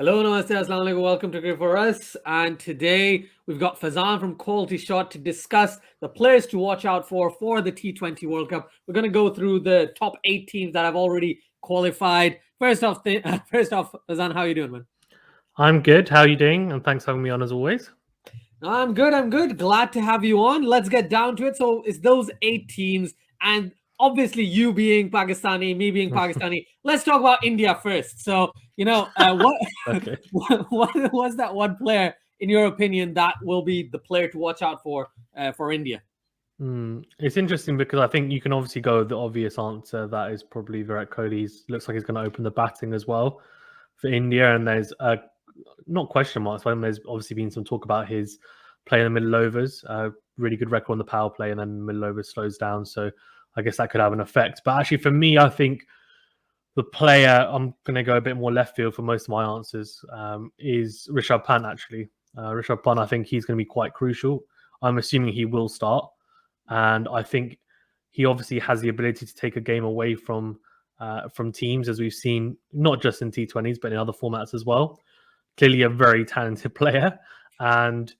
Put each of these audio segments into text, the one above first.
Hello, namaste, assalamu alaikum, welcome to Cricket for Us. And today we've got Faizan from QualityShot to discuss the players to watch out for the T20 World Cup. We're going to go through the top 8 teams that have already qualified. First off, Faizan, how are you doing, man? I'm good. How are you doing? And thanks for having me on as always. I'm good. Glad to have you on. Let's get down to it. So it's those 8 teams, and obviously you being Pakistani, me being Pakistani. Let's talk about India first. So, Okay. what was that one player, in your opinion, that will be the player to watch out for India? It's interesting because I think you can obviously go with the obvious answer. That is probably Virat Kohli. Looks like he's going to open the batting as well for India. And there's not question marks, but there's obviously been some talk about his play in the middle overs. Really good record on the power play, and then middle overs slows down. So I guess that could have an effect. But actually, for me, I think the player, I'm going to go a bit more left field for most of my answers, is Rishabh Pant, actually. Rishabh Pant, I think he's going to be quite crucial. I'm assuming he will start. And I think he obviously has the ability to take a game away from teams, as we've seen, not just in T20s, but in other formats as well. Clearly a very talented player. And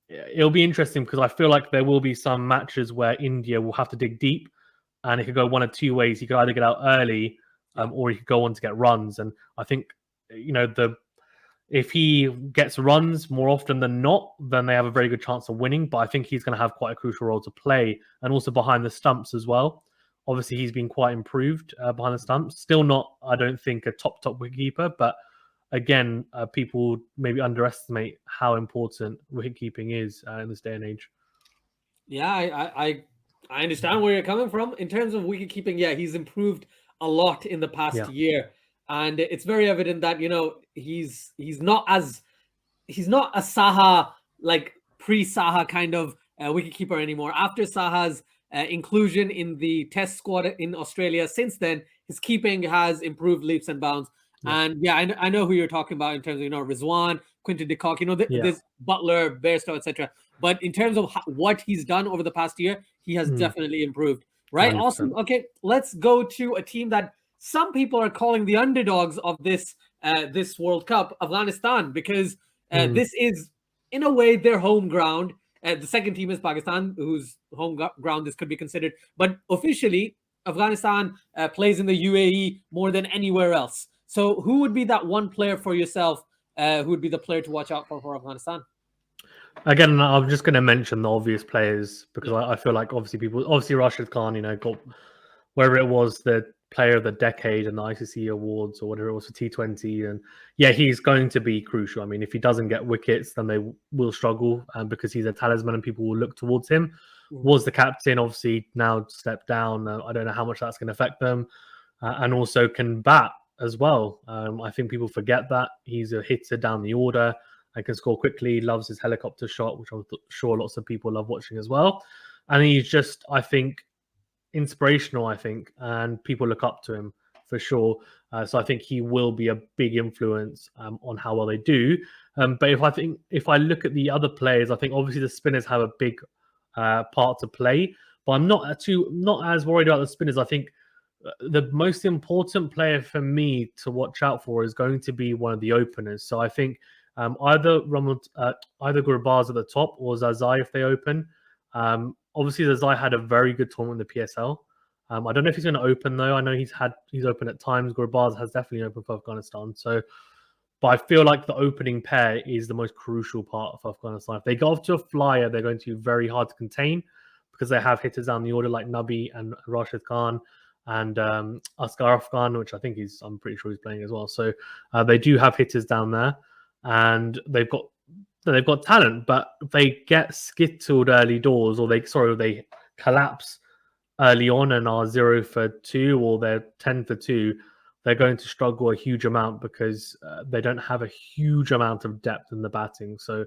it'll be interesting because I feel like there will be some matches where India will have to dig deep, and it could go one of two ways. He could either get out early or he could go on to get runs. And I think, if he gets runs more often than not, then they have a very good chance of winning. But I think he's going to have quite a crucial role to play, and also behind the stumps as well. Obviously, he's been quite improved behind the stumps. Still not, I don't think, a top wicketkeeper, but again, people maybe underestimate how important wicket-keeping is in this day and age. Yeah, I understand where you're coming from. In terms of wicket-keeping, yeah, he's improved a lot in the past year. And it's very evident that, he's not a Saha, like pre-Saha kind of wicketkeeper anymore. After Saha's inclusion in the test squad in Australia, since then, his keeping has improved leaps and bounds. Yeah. And yeah, I know who you're talking about in terms of, Rizwan, Quinton de Kock, there's Butler, Bairstow, etc. But in terms of what he's done over the past year, he has definitely improved. Right? 100%. Awesome. Okay, let's go to a team that some people are calling the underdogs of this World Cup, Afghanistan, because this is, in a way, their home ground. The second team is Pakistan, whose home ground this could be considered. But officially, Afghanistan plays in the UAE more than anywhere else. So who would be that one player for yourself who would be the player to watch out for Afghanistan? Again, I'm just going to mention the obvious players because I feel like obviously Rashid Khan, got wherever it was the player of the decade and the ICC awards or whatever it was for T20. And yeah, he's going to be crucial. I mean, if he doesn't get wickets, then they will struggle because he's a talisman and people will look towards him. Was the captain, obviously now stepped down. I don't know how much that's going to affect them. And also can bat as well. I think people forget that. He's a hitter down the order and can score quickly, loves his helicopter shot, which I'm sure lots of people love watching as well. And he's just, I think, inspirational, and people look up to him for sure. So I think he will be a big influence on how well they do. But if I look at the other players, I think obviously the spinners have a big part to play. But I'm not as worried about the spinners. I think the most important player for me to watch out for is going to be one of the openers. So I think either Gurbaz at the top or Zazai if they open. Obviously, Zazai had a very good tournament in the PSL. I don't know if he's going to open though. I know he's opened at times. Gurbaz has definitely opened for Afghanistan. So, but I feel like the opening pair is the most crucial part of Afghanistan. If they go off to a flyer, they're going to be very hard to contain because they have hitters down the order like Nabi and Rashid Khan and Asghar Afghan, which I'm pretty sure he's playing as well. So they do have hitters down there, and they've got talent, but they get skittled early doors, or they collapse early on and are 0 for 2 or they're 10 for 2. They're going to struggle a huge amount because they don't have a huge amount of depth in the batting. So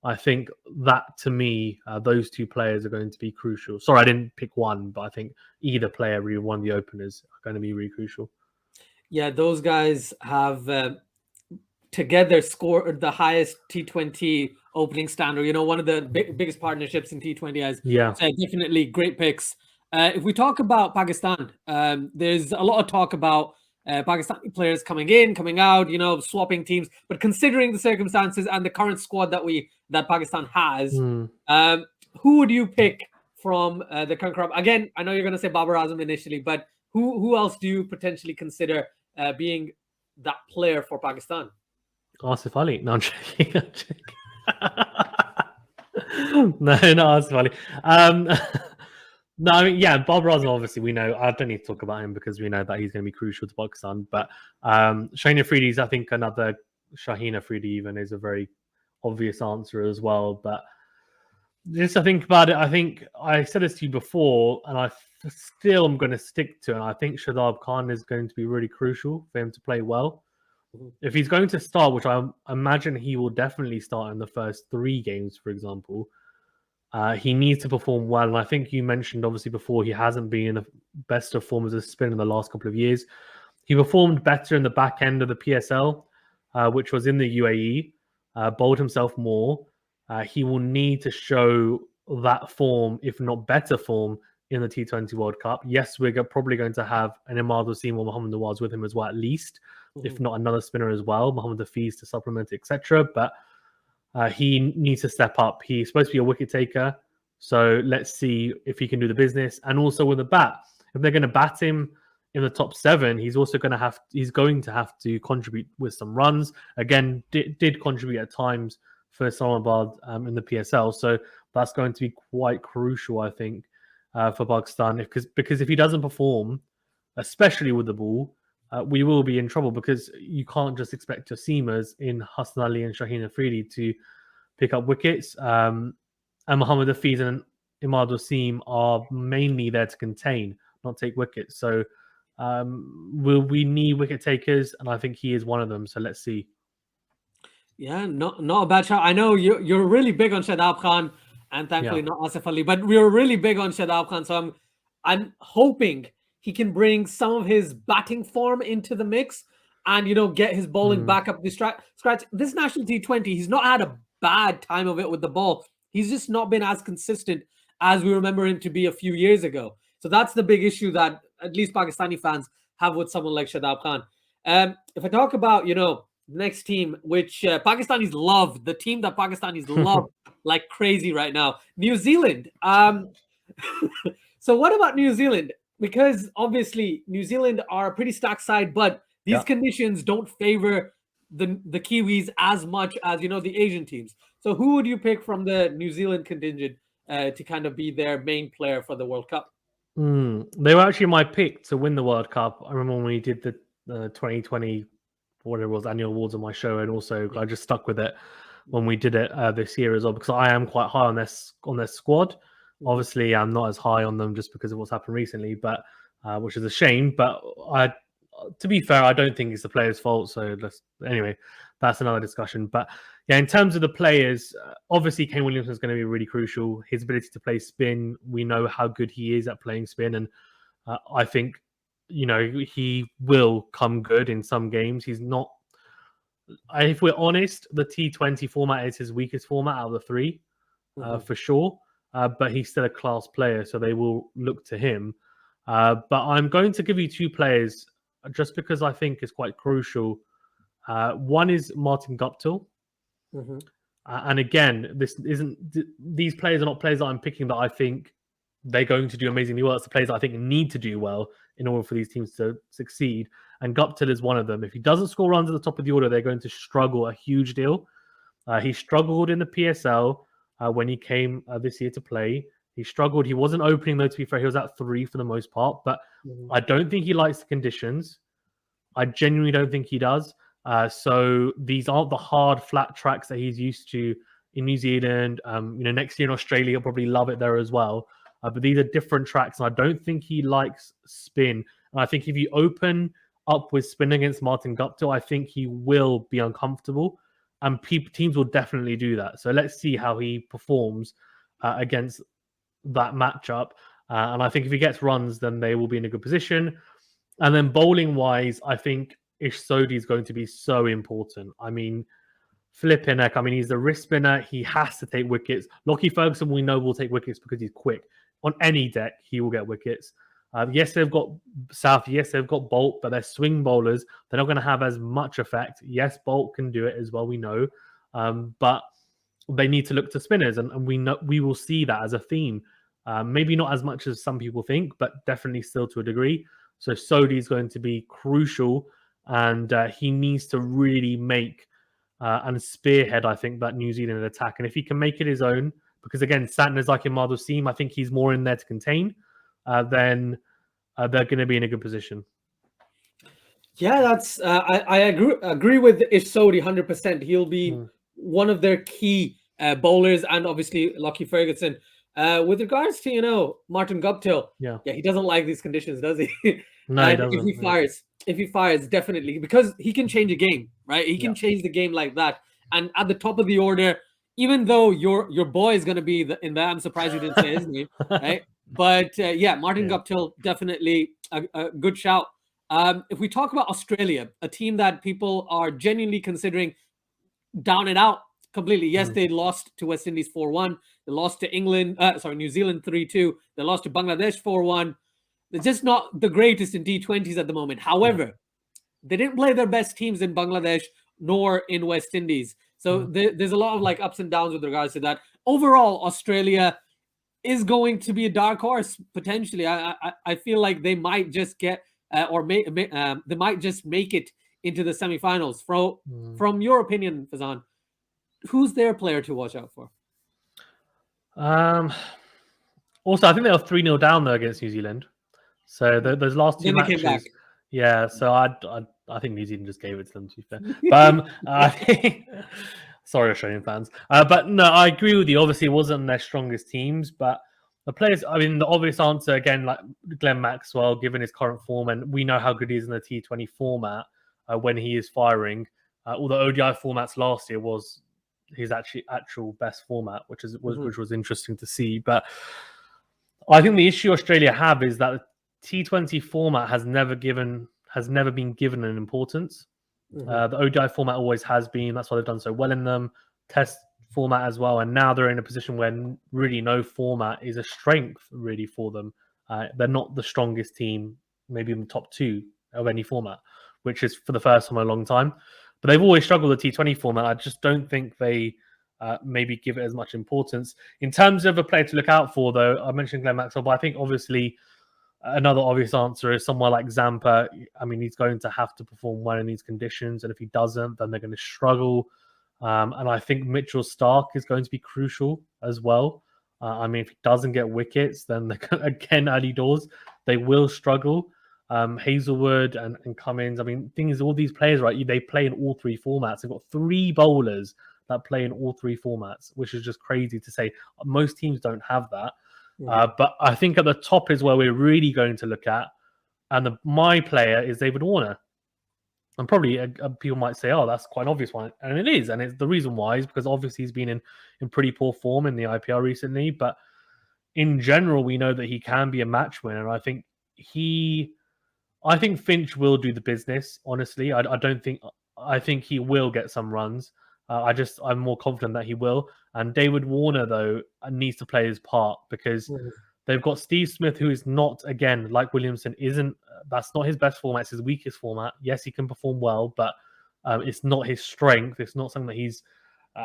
I think that, to me, those two players are going to be crucial. Sorry, I didn't pick one, but I think either player, really one of the openers, are going to be really crucial. Yeah, those guys have together scored the highest T20 opening standard. One of the biggest partnerships in T20 has. Yeah. So definitely great picks. If we talk about Pakistan, there's a lot of talk about Pakistani players coming in, coming out, swapping teams. But considering the circumstances and the current squad that Pakistan has, who would you pick from the current crop? Again, I know you're going to say Babar Azam initially, but who else do you potentially consider being that player for Pakistan? Asif Ali. No, I'm joking. No, not Asif Ali. No, I mean, yeah, Babar Azam, obviously, we know. I don't need to talk about him because we know that he's going to be crucial to Pakistan. But Shaheen Afridi is, I think, another Shaheen Afridi even is a very obvious answer as well. But just to think about it, I think I said this to you before, and I still am going to stick to it. And I think Shadab Khan is going to be really crucial for him to play well. If he's going to start, which I imagine he will definitely start in the first 3 games, for example, he needs to perform well. And I think you mentioned, obviously, before he hasn't been in the best of form as a spin in the last couple of years. He performed better in the back end of the PSL, which was in the UAE, bowled himself more. He will need to show that form, if not better form, in the T20 World Cup. Yes, we're probably going to have an Imad Wasim or Mohammad Nawaz with him as well, at least, if not another spinner as well, Mohammad Hafiz to supplement, etc. But he needs to step up. He's supposed to be a wicket taker, so let's see if he can do the business. And also with the bat, if they're going to bat him in the top 7, he's also going to have to contribute with some runs. Again, did contribute at times for Islamabad in the PSL, so that's going to be quite crucial, I think, for Pakistan. Because if he doesn't perform, especially with the ball, we will be in trouble, because you can't just expect your seamers in Hassan Ali and Shaheen Afridi to pick up wickets. And Mohammad Hafiz and Imad Wasim are mainly there to contain, not take wickets. So we need wicket takers, and I think he is one of them. So let's see. Yeah, not a bad shot. I know you're really big on Shadab Khan, and thankfully not Asif Ali, but we're really big on Shadab Khan. So I'm hoping he can bring some of his batting form into the mix and, get his bowling back up the scratch. This national T20, he's not had a bad time of it with the ball. He's just not been as consistent as we remember him to be a few years ago. So that's the big issue that at least Pakistani fans have with someone like Shadab Khan. If I talk about, next team, which Pakistanis love, the team that Pakistanis love like crazy right now, New Zealand. So what about New Zealand? Because obviously New Zealand are a pretty stacked side, but these conditions don't favor the Kiwis as much as, the Asian teams. So who would you pick from the New Zealand contingent to kind of be their main player for the World Cup? They were actually my pick to win the World Cup. I remember when we did the 2020 whatever it was annual awards on my show, and also I just stuck with it when we did it this year as well, because I am quite high on their squad. Obviously, I'm not as high on them just because of what's happened recently, but which is a shame. But to be fair, I don't think it's the players' fault. So anyway, that's another discussion. But yeah, in terms of the players, obviously Kane Williamson is going to be really crucial. His ability to play spin, we know how good he is at playing spin, and I think he will come good in some games. He's not. If we're honest, the T20 format is his weakest format out of the 3, for sure. But he's still a class player, so they will look to him. But I'm going to give you 2 players just because I think is quite crucial. One is Martin Guptill. And again, these players are not players that I'm picking that I think they're going to do amazingly well. It's the players that I think need to do well in order for these teams to succeed. And Guptill is one of them. If he doesn't score runs at the top of the order, they're going to struggle a huge deal. He struggled in the PSL when he came this year to play. He struggled. He wasn't opening, though, to be fair. He was at 3 for the most part. But I don't think he likes the conditions. I genuinely don't think he does. So these aren't the hard, flat tracks that he's used to in New Zealand. Next year in Australia, he'll probably love it there as well. But these are different tracks, and I don't think he likes spin. And I think if you open up with spin against Martin Guptill, I think he will be uncomfortable, and teams will definitely do that. So let's see how he performs against that matchup. And I think if he gets runs, then they will be in a good position. And then bowling-wise, I think Ish Sodhi is going to be so important. I mean, flipping heck. I mean, he's the wrist spinner. He has to take wickets. Lockie Ferguson, we know, will take wickets because he's quick. On any deck, he will get wickets. Yes, they've got South. Yes, they've got Bolt, but they're swing bowlers. They're not going to have as much effect. Yes, Bolt can do it as well. We know, but they need to look to spinners, and we will see that as a theme. Maybe not as much as some people think, but definitely still to a degree. So Sodhi is going to be crucial, and he needs to really make and spearhead, I think, that New Zealand attack. And if he can make it his own, because again, Santner's like Imad Wasim, I think he's more in there to contain, then they're going to be in a good position. Yeah, that's I agree with Sodhi 100%. He'll be one of their key bowlers, and obviously Lockie Ferguson. With regards to Martin Guptill, yeah, he doesn't like these conditions, does he? No, he doesn't. If he fires, definitely, because he can change a game, right? He can change the game like that. And at the top of the order, even though your boy is going to be in there, I'm surprised you didn't say his name, right? But Martin Guptill, definitely a good shout. If we talk about Australia, a team that people are genuinely considering down and out completely. Yes, they lost to West Indies 4-1. They lost to New Zealand 3-2. They lost to Bangladesh 4-1. They're just not the greatest in T20s at the moment. However, they didn't play their best teams in Bangladesh nor in West Indies. So there's a lot of ups and downs with regards to that. Overall, Australia is going to be a dark horse potentially. I feel like they might just get they might just make it into the semifinals. From your opinion, Faizan, who's their player to watch out for? Also, I think they were 3-0 down though against New Zealand. So those last two matches, yeah. So I think New Zealand just gave it to them. To be fair, but I think. Sorry, Australian fans. But no, I agree with you. Obviously, it wasn't their strongest teams, but the players, I mean, the obvious answer, again, like Glenn Maxwell, given his current form, and we know how good he is in the T20 format when he is firing. Although ODI formats last year was his actual best format, which was interesting to see. But I think the issue Australia have is that the T20 format has never been given an importance. The ODI format always has been. That's why they've done so well in them. Test format as well, and now they're in a position where really no format is a strength really for them. They're not the strongest team, maybe in the top two of any format, which is for the first time in a long time. But they've always struggled with the T20 format. I just don't think they maybe give it as much importance. In terms of a player to look out for, though, I mentioned Glenn Maxwell, but I think obviously another obvious answer is someone like Zampa. I mean, he's going to have to perform well in these conditions, and if he doesn't, then they're going to struggle. And I think Mitchell Starc is going to be crucial as well. I mean, if he doesn't get wickets, then again, early doors, they will struggle. Hazelwood and Cummins. I mean, thing is, all these players, right? They play in all three formats. They've got 3 bowlers that play in all 3 formats, which is just crazy to say. Most teams don't have that. But I think at the top is where we're really going to look at. And my player is David Warner. And probably people might say, oh, that's quite an obvious one. And it is. And the reason why is because obviously he's been in pretty poor form in the IPL recently. But in general, we know that he can be a match winner. I think Finch will do the business, honestly. I think he will get some runs. I'm more confident that he will. And David Warner, though, needs to play his part because they've got Steve Smith, who is not, again, like Williamson, that's not his best format. It's his weakest format. Yes, he can perform well, but it's not his strength. It's not something that he's,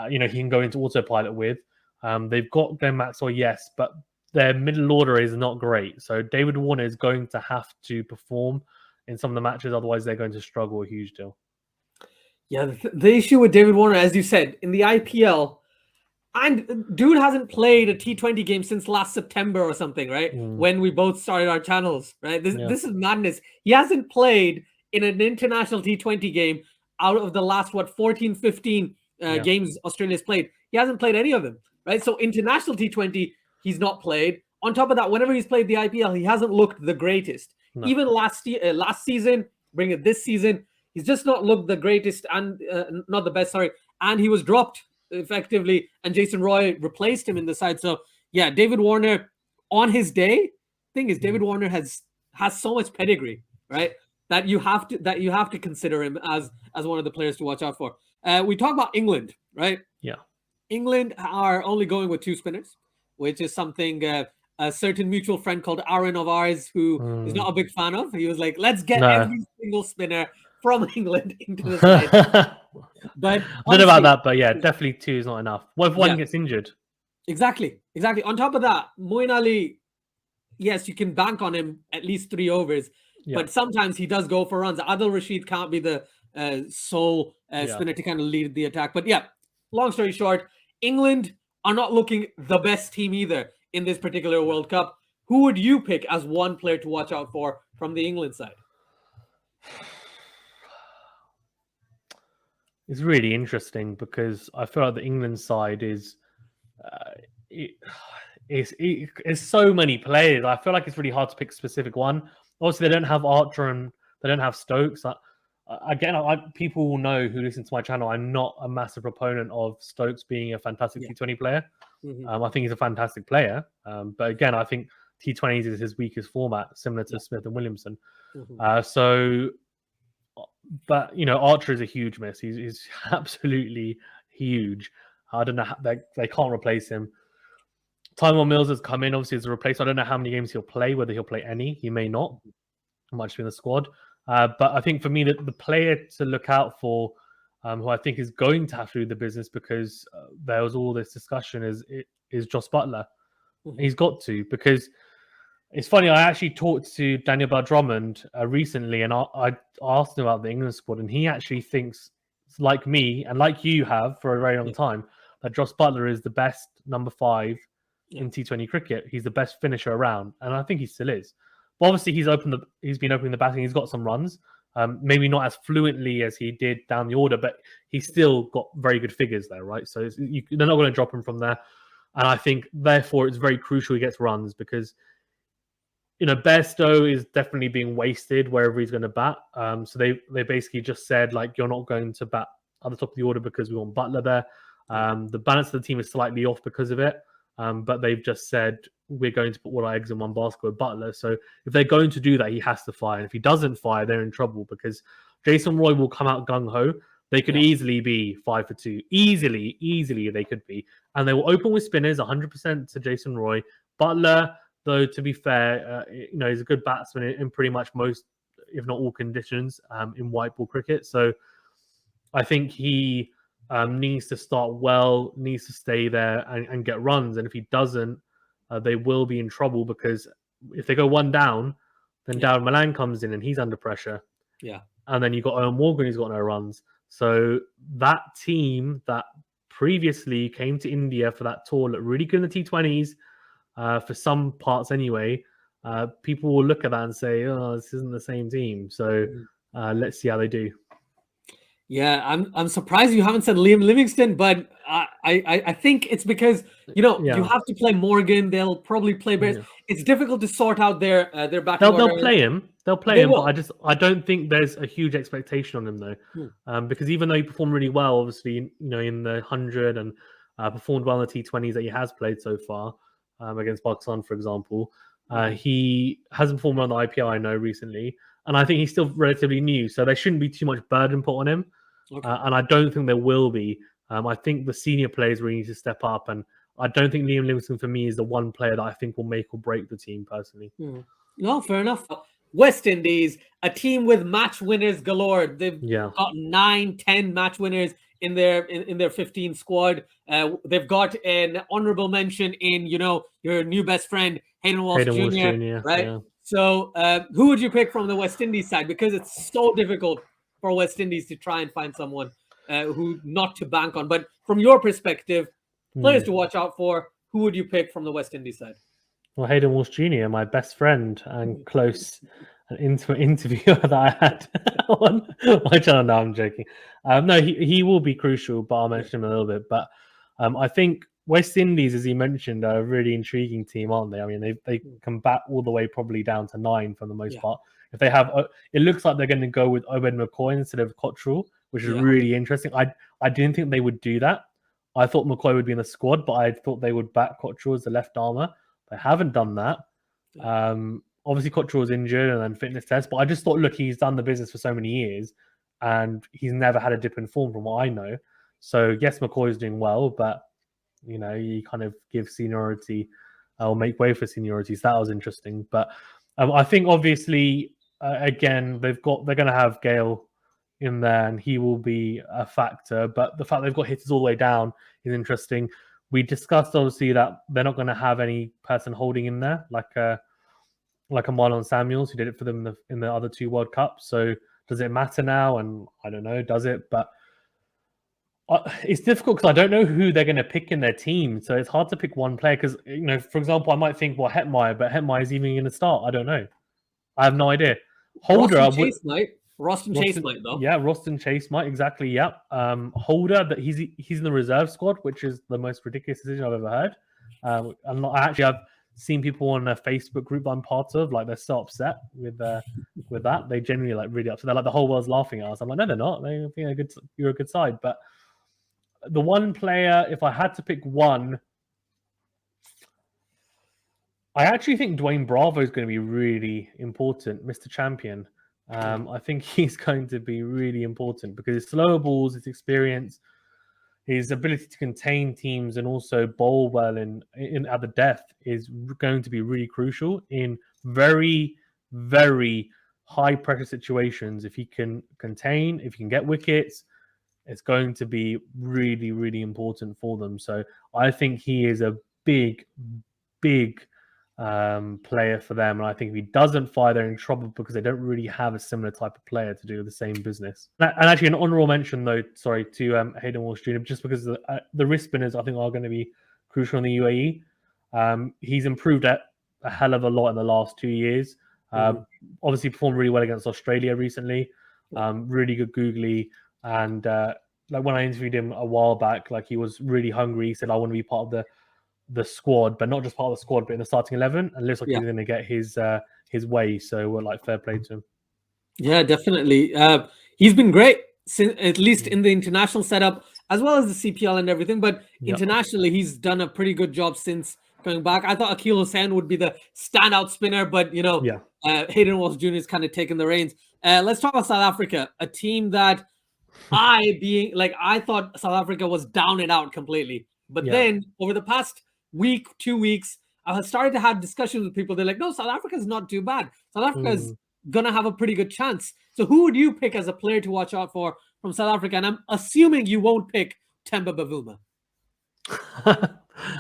he can go into autopilot with. They've got Glenn Maxwell, yes, but their middle order is not great. So David Warner is going to have to perform in some of the matches. Otherwise, they're going to struggle a huge deal. Yeah, the issue with David Warner, as you said, in the IPL, and dude hasn't played a T20 game since last September or something, right? When we both started our channels, right? This is madness. He hasn't played in an international T20 game out of the last, 14, 15 games Australia's played. He hasn't played any of them, right? So international T20, he's not played. On top of that, whenever he's played the IPL, he hasn't looked the greatest. No. Even last season, bring it this season, he's just not looked the greatest and not the best, sorry. And he was dropped effectively, and Jason Roy replaced him in the side. So yeah, David Warner on his day. Thing is, David Warner has so much pedigree, right? That you have to consider him as one of the players to watch out for. We talk about England, right? Yeah. England are only going with 2 spinners, which is something a certain mutual friend called Aaron of ours who is not a big fan of. He was like, let's get No. every single spinner from England into the side. But I don't know about that, but yeah, definitely 2 is not enough. What if one gets injured? Exactly. On top of that, Moeen Ali, yes, you can bank on him at least 3 overs, but sometimes he does go for runs. Adil Rashid can't be the sole spinner to kind of lead the attack. But yeah, long story short, England are not looking the best team either in this particular World Cup. Who would you pick as one player to watch out for from the England side? It's really interesting because I feel like the England side is it's so many players. I feel like it's really hard to pick a specific one. Obviously, they don't have Archer and they don't have Stokes. Again, people will know who listen to my channel. I'm not a massive proponent of Stokes being a fantastic T20 player. I think he's a fantastic player. But again, I think T20s is his weakest format, similar to Smith and Williamson. But Archer is a huge miss. He's absolutely huge. I don't know how they can't replace him. Tyrone Mills has come in, obviously, as a replacement. I don't know how many games he'll play, whether he'll play any. He may not. He might just be in the squad. But I think for me, the player to look out for, who I think is going to have to do the business because there was all this discussion, is Joss Butler. He's got to, because it's funny. I actually talked to Daniel Bell-Drummond recently, and I asked him about the England squad, and he actually thinks, like me and like you have for a very long time, that Joss Butler is the best number 5 in T20 cricket. He's the best finisher around, and I think he still is. But obviously, he's been opening the batting. He's got some runs, maybe not as fluently as he did down the order, but he's still got very good figures there, right? So they're not going to drop him from there, and I think therefore it's very crucial he gets runs because Bairstow is definitely being wasted wherever he's going to bat. So they basically just said, like, you're not going to bat at the top of the order because we want Butler there. The balance of the team is slightly off because of it. But they've just said, we're going to put all our eggs in one basket with Butler. So if they're going to do that, he has to fire. And if he doesn't fire, they're in trouble because Jason Roy will come out gung-ho. They could easily be 5 for 2. Easily they could be. And they will open with spinners 100% to Jason Roy. Butler, though, to be fair, he's a good batsman in pretty much most, if not all conditions, in white ball cricket. So I think he needs to start well, needs to stay there and get runs. And if he doesn't, they will be in trouble because if they go one down, then Darren Malan comes in and he's under pressure. And then you've got Owen Morgan who's got no runs. So that team that previously came to India for that tour looked really good in the T20s. For some parts anyway, people will look at that and say, oh, this isn't the same team. So let's see how they do. Yeah, I'm surprised you haven't said Liam Livingstone, but I think it's because you have to play Morgan. They'll probably play Bears. It's difficult to sort out their batting order. They'll play him. They'll play him, but I don't think there's a huge expectation on him though, because even though he performed really well, obviously in the 100 and performed well in the T20s that he has played so far against Pakistan, for example, he hasn't performed well on the IPL, I know, recently. And I think he's still relatively new, so there shouldn't be too much burden put on him. And I don't think there will be. I think the senior players really need to step up. And I don't think Liam Livingstone, for me, is the one player that I think will make or break the team, personally. No, fair enough. West Indies, a team with match winners galore. They've got 9-10 match winners in their 15 squad. They've got an honorable mention in, your new best friend, Hayden Walsh Jr., right? Yeah. So who would you pick from the West Indies side? Because it's so difficult for West Indies to try and find someone who not to bank on. But from your perspective, players to watch out for, who would you pick from the West Indies side? Well, Hayden Walsh Jr., my best friend and close and intimate interviewer that I had on my channel. No, I'm joking. No, he will be crucial, but I'll mention him a little bit. But I think West Indies, as you mentioned, are a really intriguing team, aren't they? I mean, they can bat all the way probably down to 9 for the most part. If they have, it looks like they're going to go with Obed McCoy instead of Cottrell, which is really interesting. I didn't think they would do that. I thought McCoy would be in the squad, but I thought they would back Cottrell as the left armour. They haven't done that. Obviously, Cottrell was injured and then fitness test, but I just thought, look, he's done the business for so many years and he's never had a dip in form from what I know. So, yes, McCoy is doing well, but, you kind of give seniority or make way for seniority. So that was interesting. But I think obviously again they're going to have Gale in there, and he will be a factor. But the fact they've got hitters all the way down is interesting. We discussed obviously that they're not going to have any person holding in there like a Marlon Samuels who did it for them in the other 2 World Cups. So does it matter now? And I don't know, does it? But it's difficult because I don't know who they're going to pick in their team. So it's hard to pick one player because, for example, I might think, well, Hetmeyer, but Hetmeyer is even going to start. I don't know. I have no idea. Holder, Roston Chase might though. Yeah, Roston Chase might, exactly. Yeah. Holder, that he's in the reserve squad, which is the most ridiculous decision I've ever heard. I've seen people on a Facebook group I'm part of, like they're so upset with that. They genuinely like really upset. They're like the whole world's laughing at us. I'm like, no, they're not. They think you're a good side. But the one player, if I had to pick one, I actually think Dwayne Bravo is going to be really important, Mr. Champion. I think he's going to be really important because his slower balls, his experience, his ability to contain teams and also bowl well in at the depth is going to be really crucial in very, very high pressure situations. If he can contain, if he can get wickets, it's going to be really, really important for them. So I think he is a big, big player for them. And I think if he doesn't fire, they're in trouble because they don't really have a similar type of player to do the same business. And actually, an honourable mention, though, to Hayden Walsh Jr., just because the wrist spinners, I think, are going to be crucial in the UAE. He's improved a hell of a lot in the last 2 years. Obviously, performed really well against Australia recently. Really good googly. And like when I interviewed him a while back, like he was really hungry. He said, I want to be part of the squad, but not just part of the squad, but in the starting 11. And looks like he's going to get his way. So we're like, fair play to him. Yeah, definitely. He's been great, at least in the international setup, as well as the CPL and everything. But internationally, he's done a pretty good job since coming back. I thought Akil Hussain would be the standout spinner, but Hayden Walsh Jr. is kind of taking the reins. Let's talk about South Africa, a team that I thought South Africa was down and out completely. But then over the past week, 2 weeks, I have started to have discussions with people. They're like, no, South Africa is not too bad. South Africa is going to have a pretty good chance. So who would you pick as a player to watch out for from South Africa? And I'm assuming you won't pick Temba Bavuma.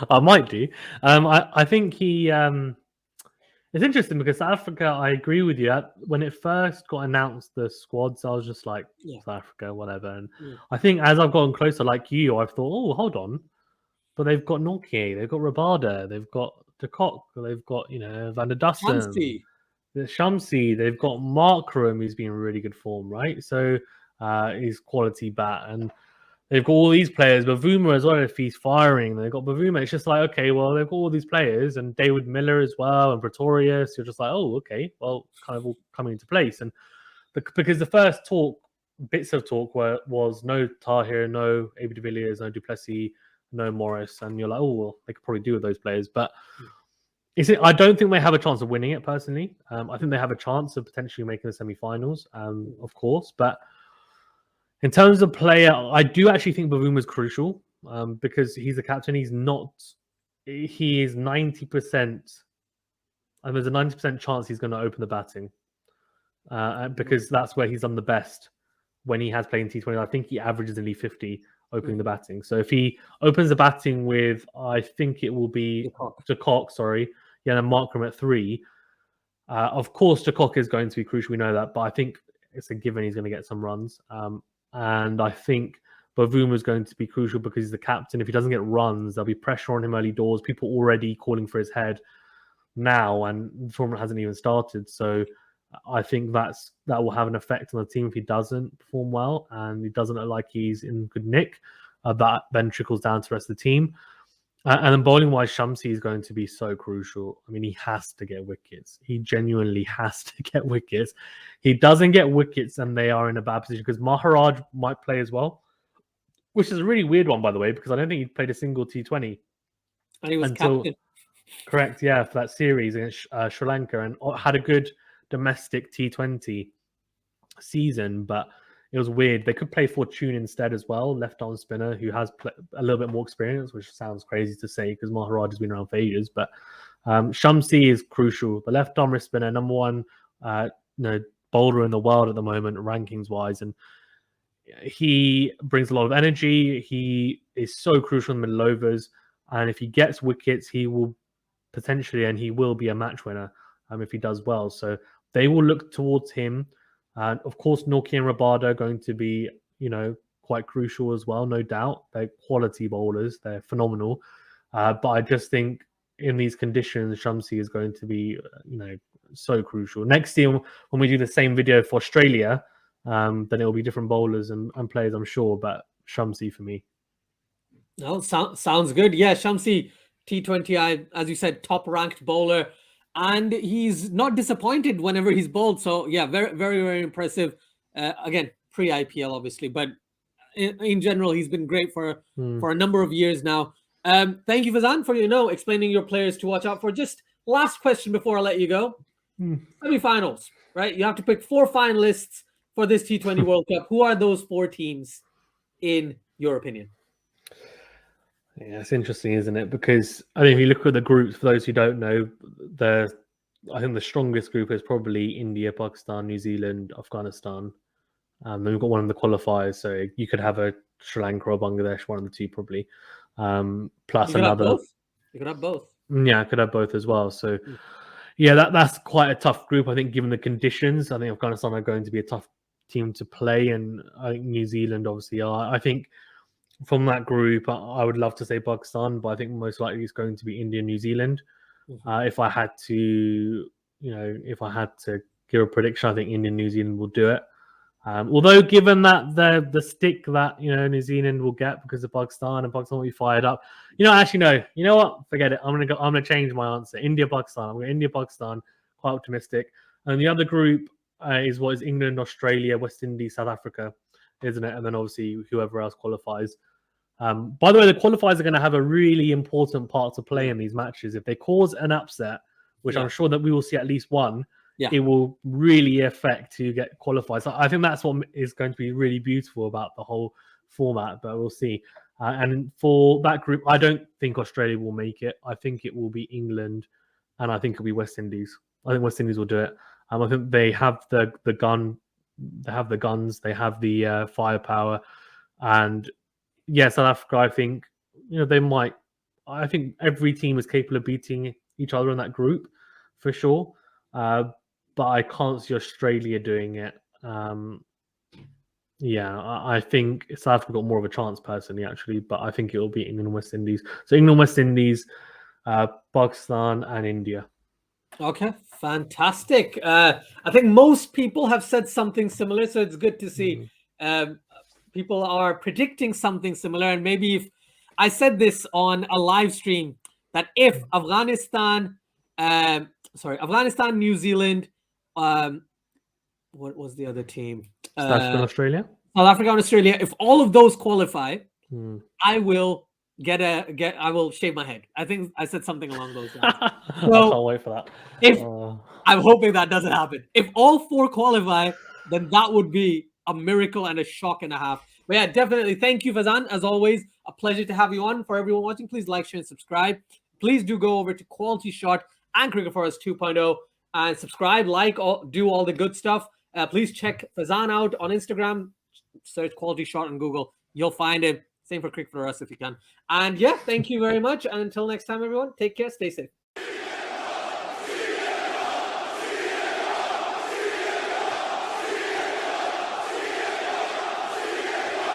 I might do. I think he... It's interesting because South Africa, I agree with you. When it first got announced, the squads, I was just like, South Africa, whatever. And I think as I've gotten closer, like you, I've thought, oh, hold on. But they've got Nortje, they've got Rabada, they've got De Kock, they've got, Van der Dussen, Shamsi, they've got Markram, who's been in really good form, right? So he's quality bat. And they've got all these players, Bavuma as well, if he's firing. They've got Bavuma. It's just like, okay, well, they've got all these players and David Miller as well and Pretorius. You're just like, oh, okay, well, kind of all coming into place. And because the first bits of talk was no Tahir, no AB de Villiers, no Duplessis, no Morris. And you're like, oh, well, they could probably do with those players. But I don't think they have a chance of winning it, personally. I think they have a chance of potentially making the semi-finals, of course. But in terms of player, I do actually think Bavuma is crucial because he's the captain. He is 90%, and there's a 90% chance he's going to open the batting because that's where he's done the best when he has played in T20. I think he averages nearly 50 opening the batting. So if he opens the batting with, I think it will be De Kock, and Markram at 3. Of course, De Kock is going to be crucial. We know that, but I think it's a given he's going to get some runs. And I think Bavuma is going to be crucial because he's the captain. If he doesn't get runs, there'll be pressure on him early doors. People already calling for his head now, and the tournament hasn't even started. So I think that will have an effect on the team if he doesn't perform well and he doesn't look like he's in good nick. That then trickles down to the rest of the team. And then bowling-wise, Shamsi is going to be so crucial. I mean, he has to get wickets. He genuinely has to get wickets. He doesn't get wickets and they are in a bad position because Maharaj might play as well, which is a really weird one, by the way, because I don't think he played a single T20. And he was captain. Correct, yeah, for that series against Sri Lanka and had a good domestic T20 season, but it was weird. They could play Fortune instead as well, left-arm spinner who has a little bit more experience, which sounds crazy to say because Maharaj has been around for ages. But Shamsi is crucial. The left-arm wrist spinner, number one, bowler in the world at the moment, rankings-wise, and he brings a lot of energy. He is so crucial in the middle overs, and if he gets wickets, he will potentially, and he will be a match winner if he does well. So they will look towards him. And of course, Nortje and Rabada are going to be, quite crucial as well, no doubt. They're quality bowlers. They're phenomenal. But I just think in these conditions, Shamsi is going to be, so crucial. Next year, when we do the same video for Australia, then it will be different bowlers and players, I'm sure. But Shamsi for me. No, sounds good. Yeah, Shamsi, T20, as you said, top-ranked bowler. And he's not disappointed whenever he's bowled. So, yeah, very, very, very impressive. Again, pre-IPL, obviously. But in general, he's been great for a number of years now. Thank you, Faizan, for, explaining your players to watch out for. Just last question before I let you go. Semi-finals, right? You have to pick 4 finalists for this T20 World Cup. Who are those 4 teams, in your opinion? Yeah, it's interesting, isn't it? Because I think if you look at the groups, for those who don't know, I think the strongest group is probably India, Pakistan, New Zealand, Afghanistan. Then we've got one of the qualifiers, so you could have a Sri Lanka or Bangladesh, one of the two probably. Plus another. You could have both. Yeah, I could have both as well. So, yeah, that's quite a tough group. I think given the conditions, I think Afghanistan are going to be a tough team to play, and I think New Zealand obviously are. I think from that group, I would love to say Pakistan, but I think most likely it's going to be India and New Zealand. If I had to, give a prediction, I think India and New Zealand will do it. Although given that the stick that New Zealand will get because of Pakistan, and Pakistan will be fired up, actually no, you know what? Forget it. I'm gonna change my answer. India, Pakistan. I'm going India, Pakistan. Quite optimistic. And the other group is England, Australia, West Indies, South Africa, isn't it? And then obviously whoever else qualifies. By the way, the qualifiers are going to have a really important part to play in these matches. If they cause an upset, which I'm sure that we will see at least one, it will really affect who get qualified. So I think that's what is going to be really beautiful about the whole format, but we'll see. And for that group, I don't think Australia will make it. I think it will be England, and I think it'll be West Indies. I think West Indies will do it. I think they have the gun, they have the guns, they have the firepower, and South Africa, I think, they might. I think every team is capable of beating each other in that group, for sure. But I can't see Australia doing it. I think South Africa got more of a chance personally, actually, but I think it will be England and West Indies. So England, West Indies, Pakistan, and India. Okay, fantastic. I think most people have said something similar, so it's good to see. People are predicting something similar, and maybe if I said this on a live stream that if Afghanistan, New Zealand, what was the other team? South Africa and Australia. South Africa and Australia. If all of those qualify, I will I will shave my head. I think I said something along those lines. So I can't wait for that. I'm hoping that doesn't happen. If all 4 qualify, then that would be a miracle and a shock and a half. But yeah, definitely. Thank you, Faizan. As always, a pleasure to have you on. For everyone watching, please like, share, and subscribe. Please do go over to QualityShot and Cricket Forest 2.0 and subscribe, do all the good stuff. Please check Faizan out on Instagram. Search QualityShot on Google. You'll find him. Same for Cricket Forest if you can. And yeah, thank you very much. And until next time, everyone, take care. Stay safe.